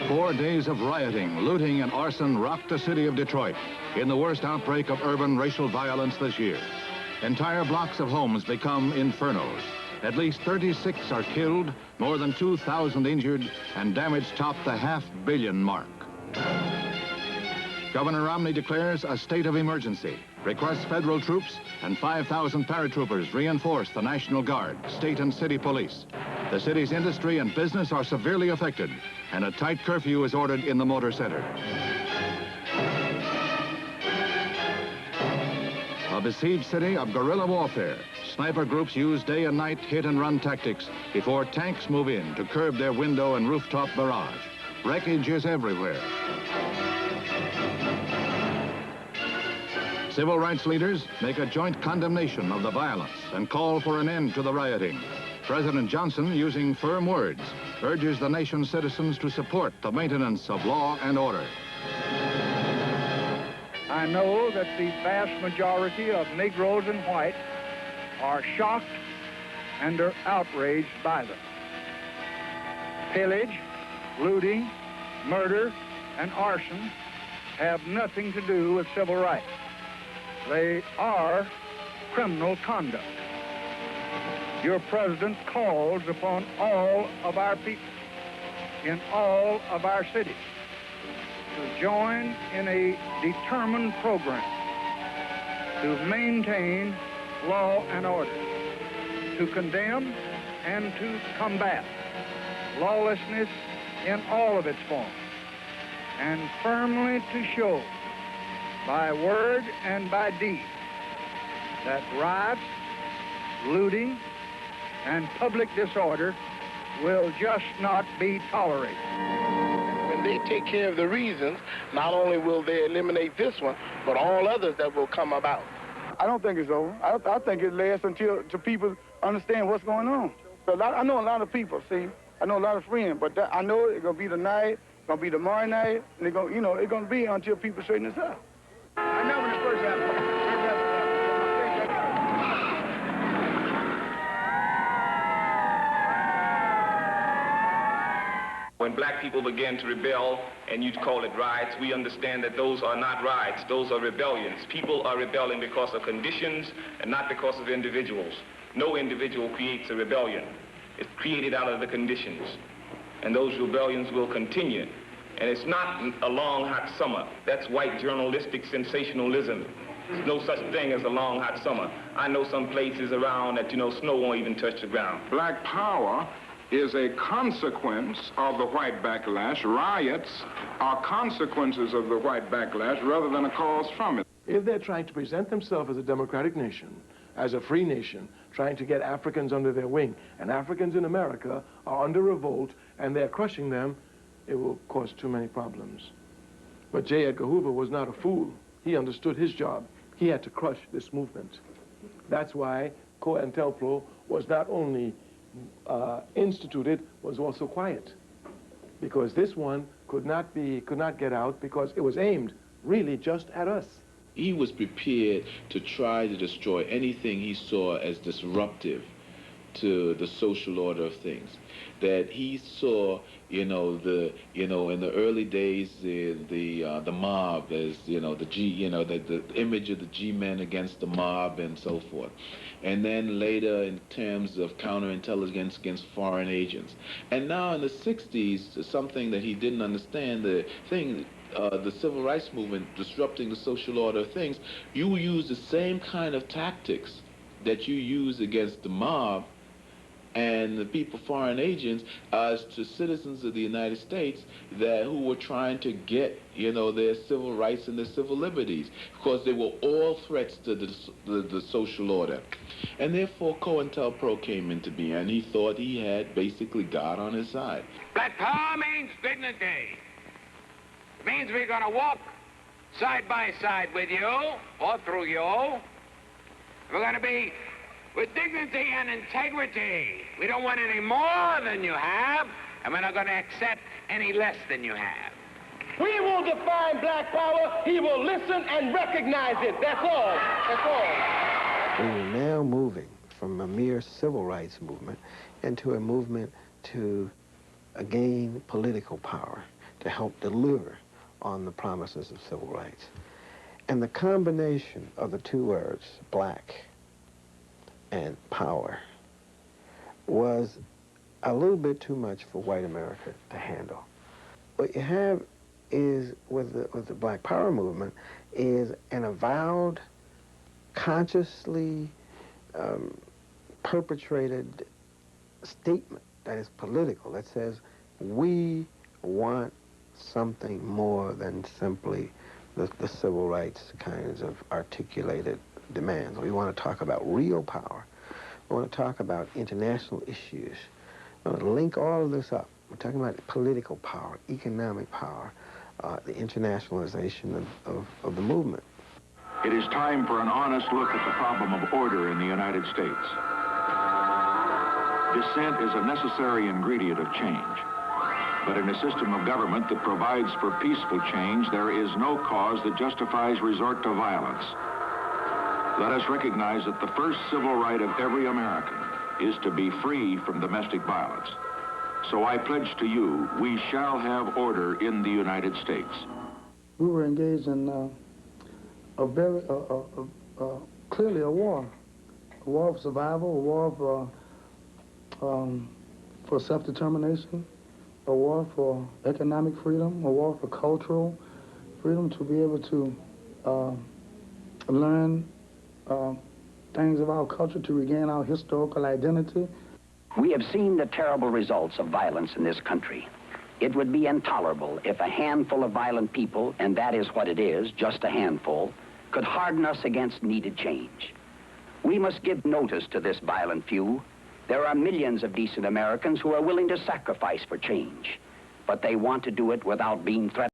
4 days of rioting, looting, and arson rocked the city of Detroit in the worst outbreak of urban racial violence this year. Entire blocks of homes become infernos. At least 36 are killed, more than 2,000 injured, and damage topped the $500 million mark. Governor Romney declares a state of emergency, requests federal troops and 5,000 paratroopers reinforce the National Guard, state and city police. The city's industry and business are severely affected, and a tight curfew is ordered in the Motor Center. A besieged city of guerrilla warfare. Sniper groups use day and night hit-and-run tactics before tanks move in to curb their window and rooftop barrage. Wreckage is everywhere. Civil rights leaders make a joint condemnation of the violence and call for an end to the rioting. President Johnson, using firm words, urges the nation's citizens to support the maintenance of law and order. I know that the vast majority of Negroes and whites are shocked and are outraged by them. Pillage, looting, murder, and arson have nothing to do with civil rights. They are criminal conduct. Your president calls upon all of our people in all of our cities to join in a determined program to maintain law and order, to condemn and to combat lawlessness in all of its forms, and firmly to show by word and by deed that riots, looting, and public disorder will just not be tolerated. When they take care of the reasons, not only will they eliminate this one, but all others that will come about. I don't think it's over. I think it lasts until people understand what's going on. I know a lot of people, see. I know a lot of friends, but I know it's going to be tonight, it's going to be tomorrow night, and it's going to be until people straighten this out. I know when it first happened. When black people began to rebel, and you'd call it riots, we understand that those are not riots, those are rebellions. People are rebelling because of conditions and not because of individuals. No individual creates a rebellion. It's created out of the conditions. And those rebellions will continue. And it's not a long, hot summer. That's white journalistic sensationalism. There's no such thing as a long, hot summer. I know some places around that, snow won't even touch the ground. Black power is a consequence of the white backlash. Riots are consequences of the white backlash rather than a cause from it. If they're trying to present themselves as a democratic nation, as a free nation, trying to get Africans under their wing, and Africans in America are under revolt and they're crushing them, it will cause too many problems. But J. Edgar Hoover was not a fool. He understood his job. He had to crush this movement. That's why COINTELPRO was not only instituted, was also quiet. Because this one could not get out because it was aimed really just at us. He was prepared to try to destroy anything he saw as disruptive to the social order of things. That he saw, in the early days, the mob as, the image of the G-men against the mob and so forth. And then later in terms of counterintelligence against foreign agents. And now in the 60s, something that he didn't understand, the civil rights movement disrupting the social order of things, you use the same kind of tactics that you use against the mob and the people, foreign agents, as to citizens of the United States who were trying to get, their civil rights and their civil liberties, because they were all threats to the social order. And therefore, COINTELPRO came into being, and he thought he had basically God on his side. Black power means dignity. It means we're going to walk side by side with you, or through you. We're going to be with dignity and integrity. We don't want any more than you have, and we're not going to accept any less than you have. We will define black power. He will listen and recognize it. That's all. That's all. We are now moving from a mere civil rights movement into a movement to gain political power, to help deliver on the promises of civil rights. And the combination of the two words, black and power, was a little bit too much for white America to handle. What you have is, with the Black Power movement, is an avowed, consciously perpetrated statement that is political, that says we want something more than simply the civil rights kinds of articulated demands. We want to talk about real power. We want to talk about international issues. We want to link all of this up. We're talking about political power, economic power, the internationalization of the movement. It is time for an honest look at the problem of order in the United States. Dissent is a necessary ingredient of change. But in a system of government that provides for peaceful change, there is no cause that justifies resort to violence. Let us recognize that the first civil right of every American is to be free from domestic violence. So I pledge to you, we shall have order in the United States. We were engaged in clearly a war of survival, a war for self-determination, a war for economic freedom, a war for cultural freedom, to be able to learn things of our culture, to regain our historical identity. We have seen the terrible results of violence in this country. It would be intolerable if a handful of violent people, and that is what it is, just a handful, could harden us against needed change. We must give notice to this violent few. There are millions of decent Americans who are willing to sacrifice for change, but they want to do it without being threatened.